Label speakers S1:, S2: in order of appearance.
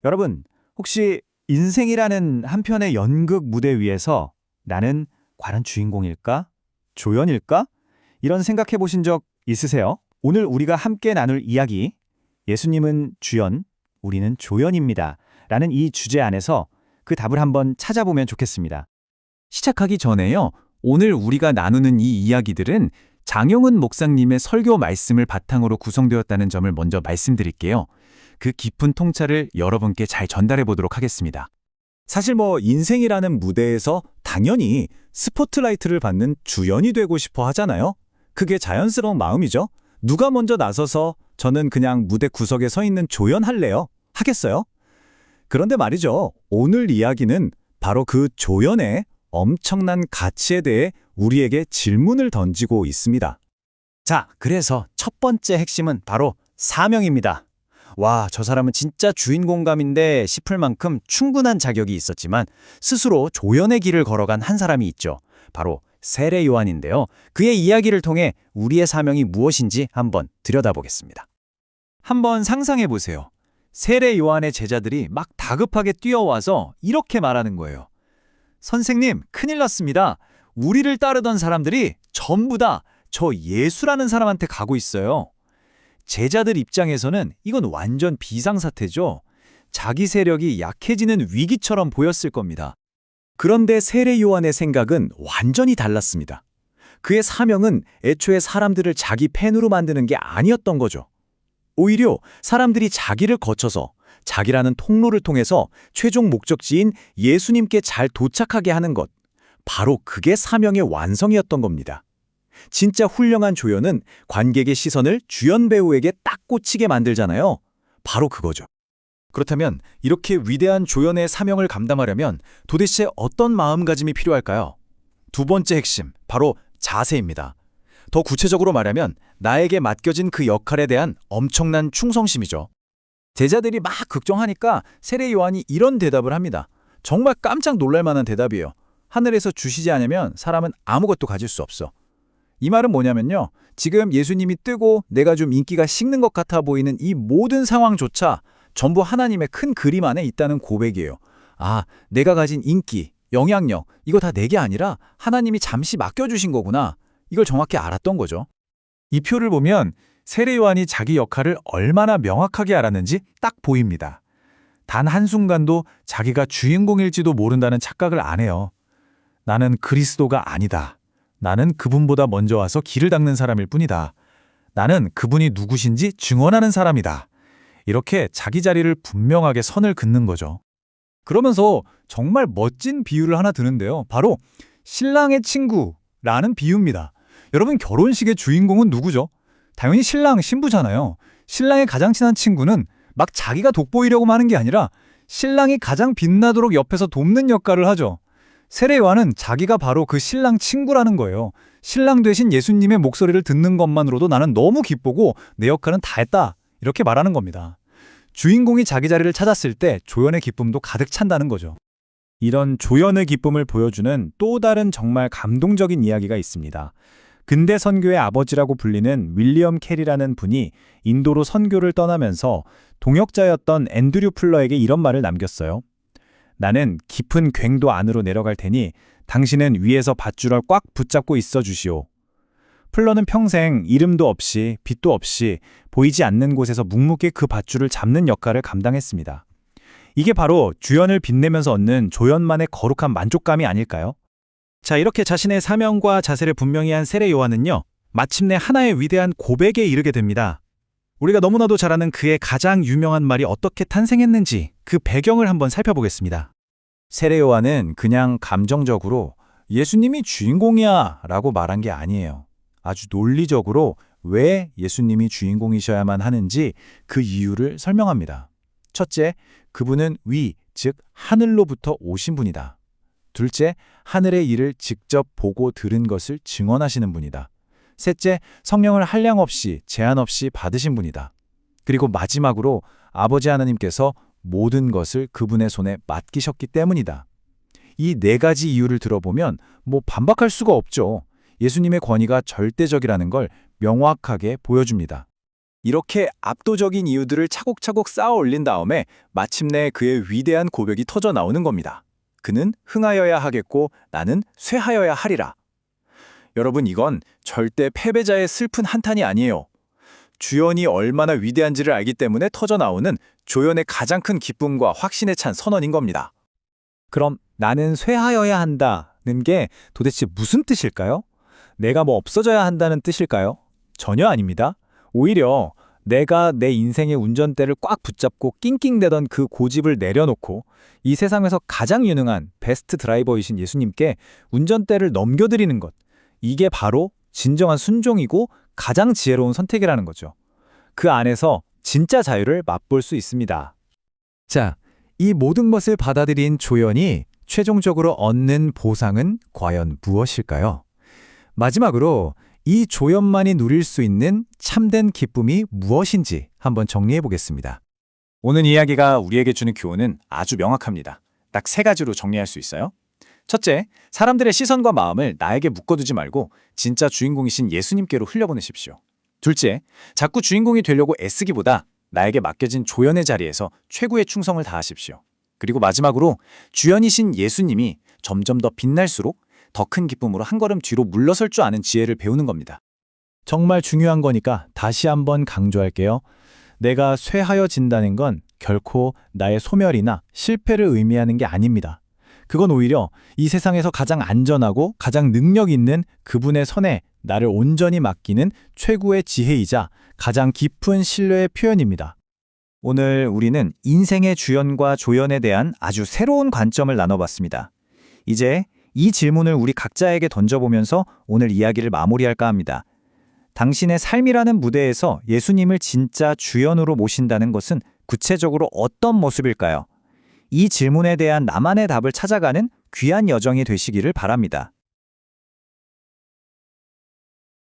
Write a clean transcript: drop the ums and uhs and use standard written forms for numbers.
S1: 여러분, 혹시 인생이라는 한 편의 연극 무대 위에서 나는 과연 주인공일까? 조연일까? 이런 생각해 보신 적 있으세요? 오늘 우리가 함께 나눌 이야기, 예수님은 주연, 우리는 조연입니다. 라는 이 주제 안에서 그 답을 한번 찾아보면 좋겠습니다.
S2: 시작하기 전에요. 오늘 우리가 나누는 이 이야기들은 장영은 목사님의 설교 말씀을 바탕으로 구성되었다는 점을 먼저 말씀드릴게요. 그 깊은 통찰을 여러분께 잘 전달해 보도록 하겠습니다.
S3: 사실 인생이라는 무대에서 당연히 스포트라이트를 받는 주연이 되고 싶어 하잖아요. 그게 자연스러운 마음이죠. 누가 먼저 나서서 저는 그냥 무대 구석에 서 있는 조연 할래요? 하겠어요? 그런데 말이죠. 오늘 이야기는 바로 그 조연의 엄청난 가치에 대해 우리에게 질문을 던지고 있습니다.
S1: 자, 그래서 첫 번째 핵심은 바로 사명입니다. 와, 저 사람은 진짜 주인공감인데 싶을 만큼 충분한 자격이 있었지만 스스로 조연의 길을 걸어간 한 사람이 있죠. 바로 세례 요한인데요. 그의 이야기를 통해 우리의 사명이 무엇인지 한번 들여다보겠습니다. 한번 상상해 보세요. 세례 요한의 제자들이 막 다급하게 뛰어와서 이렇게 말하는 거예요. 선생님, 큰일 났습니다. 우리를 따르던 사람들이 전부 다 저 예수라는 사람한테 가고 있어요. 제자들 입장에서는 이건 완전 비상사태죠. 자기 세력이 약해지는 위기처럼 보였을 겁니다.
S3: 그런데 세례 요한의 생각은 완전히 달랐습니다. 그의 사명은 애초에 사람들을 자기 팬으로 만드는 게 아니었던 거죠. 오히려 사람들이 자기를 거쳐서 자기라는 통로를 통해서 최종 목적지인 예수님께 잘 도착하게 하는 것, 바로 그게 사명의 완성이었던 겁니다. 진짜 훌륭한 조연은 관객의 시선을 주연 배우에게 딱 꽂히게 만들잖아요. 바로 그거죠.
S1: 그렇다면 이렇게 위대한 조연의 사명을 감당하려면 도대체 어떤 마음가짐이 필요할까요? 두 번째 핵심, 바로 자세입니다. 더 구체적으로 말하면 나에게 맡겨진 그 역할에 대한 엄청난 충성심이죠. 제자들이 막 걱정하니까 세례 요한이 이런 대답을 합니다. 정말 깜짝 놀랄 만한 대답이에요. 하늘에서 주시지 않으면 사람은 아무것도 가질 수 없어. 이 말은 뭐냐면요. 지금 예수님이 뜨고 내가 좀 인기가 식는 것 같아 보이는 이 모든 상황조차 전부 하나님의 큰 그림 안에 있다는 고백이에요. 아, 내가 가진 인기, 영향력, 이거 다 내 게 아니라 하나님이 잠시 맡겨주신 거구나. 이걸 정확히 알았던 거죠. 이 표를 보면 세례 요한이 자기 역할을 얼마나 명확하게 알았는지 딱 보입니다. 단 한순간도 자기가 주인공일지도 모른다는 착각을 안 해요. 나는 그리스도가 아니다. 나는 그분보다 먼저 와서 길을 닦는 사람일 뿐이다. 나는 그분이 누구신지 증언하는 사람이다. 이렇게 자기 자리를 분명하게 선을 긋는 거죠. 그러면서 정말 멋진 비유를 하나 드는데요. 바로 신랑의 친구라는 비유입니다. 여러분, 결혼식의 주인공은 누구죠? 당연히 신랑, 신부잖아요. 신랑의 가장 친한 친구는 막 자기가 돋보이려고 하는 게 아니라 신랑이 가장 빛나도록 옆에서 돕는 역할을 하죠. 세례 요한은 자기가 바로 그 신랑 친구라는 거예요. 신랑 되신 예수님의 목소리를 듣는 것만으로도 나는 너무 기쁘고 내 역할은 다 했다. 이렇게 말하는 겁니다. 주인공이 자기 자리를 찾았을 때 조연의 기쁨도 가득 찬다는 거죠. 이런 조연의 기쁨을 보여주는 또 다른 정말 감동적인 이야기가 있습니다. 근대 선교의 아버지라고 불리는 윌리엄 캐리라는 분이 인도로 선교를 떠나면서 동역자였던 앤드류 풀러에게 이런 말을 남겼어요. 나는 깊은 괭도 안으로 내려갈 테니 당신은 위에서 밧줄을 꽉 붙잡고 있어 주시오. 풀러는 평생 이름도 없이 빛도 없이 보이지 않는 곳에서 묵묵히 그 밧줄을 잡는 역할을 감당했습니다. 이게 바로 주연을 빛내면서 얻는 조연만의 거룩한 만족감이 아닐까요? 자, 이렇게 자신의 사명과 자세를 분명히 한 세례 요한은요, 마침내 하나의 위대한 고백에 이르게 됩니다. 우리가 너무나도 잘 아는 그의 가장 유명한 말이 어떻게 탄생했는지 그 배경을 한번 살펴보겠습니다. 세례 요한은 그냥 감정적으로 예수님이 주인공이야 라고 말한 게 아니에요. 아주 논리적으로 왜 예수님이 주인공이셔야만 하는지 그 이유를 설명합니다. 첫째, 그분은 위, 즉 하늘로부터 오신 분이다. 둘째, 하늘의 일을 직접 보고 들은 것을 증언하시는 분이다. 셋째, 성령을 한량 없이 제한 없이 받으신 분이다. 그리고 마지막으로 아버지 하나님께서 모든 것을 그분의 손에 맡기셨기 때문이다. 이 네 가지 이유를 들어보면 반박할 수가 없죠. 예수님의 권위가 절대적이라는 걸 명확하게 보여줍니다.
S3: 이렇게 압도적인 이유들을 차곡차곡 쌓아 올린 다음에 마침내 그의 위대한 고백이 터져 나오는 겁니다. 그는 흥하여야 하겠고 나는 쇠하여야 하리라. 여러분, 이건 절대 패배자의 슬픈 한탄이 아니에요. 주연이 얼마나 위대한지를 알기 때문에 터져 나오는 조연의 가장 큰 기쁨과 확신에 찬 선언인 겁니다. 그럼 나는 쇠하여야 한다는 게 도대체 무슨 뜻일까요? 내가 뭐 없어져야 한다는 뜻일까요? 전혀 아닙니다. 오히려 내가 내 인생의 운전대를 꽉 붙잡고 낑낑대던 그 고집을 내려놓고 이 세상에서 가장 유능한 베스트 드라이버이신 예수님께 운전대를 넘겨드리는 것. 이게 바로 진정한 순종이고 가장 지혜로운 선택이라는 거죠. 그 안에서 진짜 자유를 맛볼 수 있습니다. 자, 이 모든 것을 받아들인 조연이 최종적으로 얻는 보상은 과연 무엇일까요? 마지막으로 이 조연만이 누릴 수 있는 참된 기쁨이 무엇인지 한번 정리해 보겠습니다. 오늘 이야기가 우리에게 주는 교훈은 아주 명확합니다. 딱 3가지로 정리할 수 있어요. 첫째, 사람들의 시선과 마음을 나에게 묶어두지 말고 진짜 주인공이신 예수님께로 흘려보내십시오. 둘째, 자꾸 주인공이 되려고 애쓰기보다 나에게 맡겨진 조연의 자리에서 최고의 충성을 다하십시오. 그리고 마지막으로 주연이신 예수님이 점점 더 빛날수록 더 큰 기쁨으로 한 걸음 뒤로 물러설 줄 아는 지혜를 배우는 겁니다. 정말 중요한 거니까 다시 한번 강조할게요. 내가 쇠하여진다는 건 결코 나의 소멸이나 실패를 의미하는 게 아닙니다. 그건 오히려 이 세상에서 가장 안전하고 가장 능력 있는 그분의 선에 나를 온전히 맡기는 최고의 지혜이자 가장 깊은 신뢰의 표현입니다. 오늘 우리는 인생의 주연과 조연에 대한 아주 새로운 관점을 나눠봤습니다. 이제 이 질문을 우리 각자에게 던져보면서 오늘 이야기를 마무리할까 합니다. 당신의 삶이라는 무대에서 예수님을 진짜 주연으로 모신다는 것은 구체적으로 어떤 모습일까요? 이 질문에 대한 나만의 답을 찾아가는 귀한 여정이 되시기를 바랍니다.